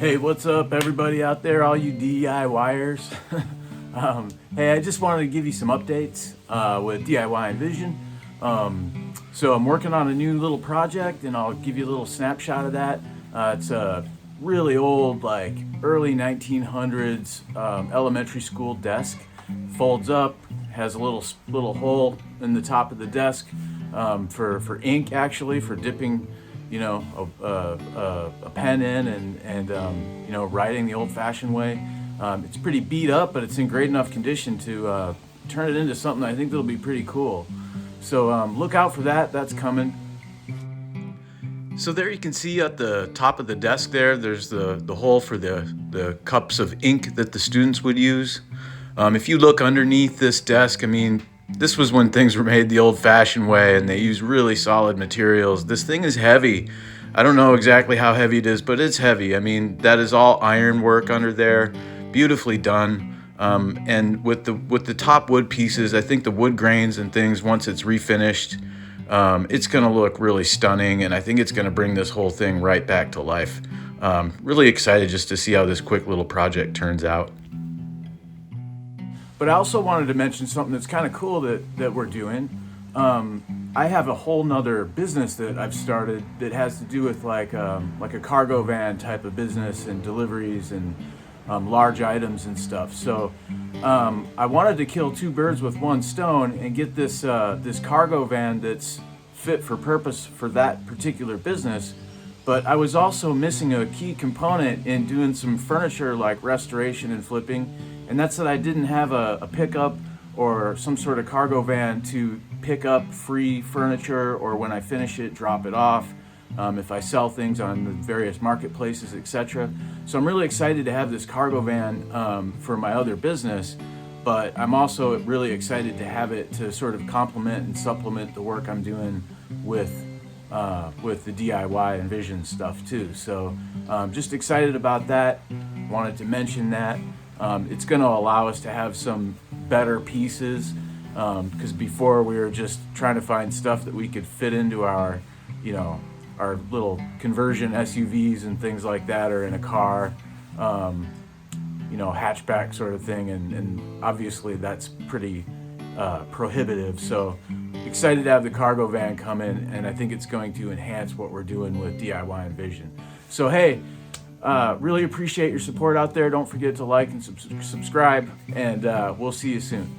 Hey, what's up, everybody out there, all you DIYers? Hey, I just wanted to give you some updates with DIY Envision. So I'm working on a new little project, and I'll give you a little snapshot of that. It's a really old, like early 1900s elementary school desk. Folds up, has a little hole in the top of the desk for ink, actually, for dipping a pen in and writing the old-fashioned way. It's pretty beat up, but it's in great enough condition to turn it into something I think that'll be pretty cool. So look out for that. That's coming. So there you can see at the top of the desk there's the hole for the cups of ink that the students would use. If you look underneath this desk, I mean, this was when things were made the old-fashioned way and they used really solid materials. This thing is heavy. I don't know exactly how heavy it is, but it's heavy. I mean, that is all iron work under there, beautifully done. And with the top wood pieces, I think the wood grains and things, once it's refinished, it's gonna look really stunning, and I think it's gonna bring this whole thing right back to life. Really excited just to see how this quick little project turns out. But I also wanted to mention something that's kind of cool that we're doing. I have a whole nother business that I've started that has to do with like a cargo van type of business and deliveries and large items and stuff. So I wanted to kill two birds with one stone and get this cargo van that's fit for purpose for that particular business. But I was also missing a key component in doing some furniture like restoration and flipping, and that's that I didn't have a pickup or some sort of cargo van to pick up free furniture, or when I finish it, drop it off, if I sell things on the various marketplaces, etc. So I'm really excited to have this cargo van for my other business, but I'm also really excited to have it to sort of complement and supplement the work I'm doing with the DIY Envision stuff too. So just excited about that. Wanted to mention that. It's going to allow us to have some better pieces, because before we were just trying to find stuff that we could fit into our little conversion SUVs and things like that, or in a car, hatchback sort of thing, and obviously that's pretty prohibitive. So excited to have the cargo van come in, and I think it's going to enhance what we're doing with DIY Envision. So hey, really appreciate your support out there. Don't forget to like and subscribe, and we'll see you soon.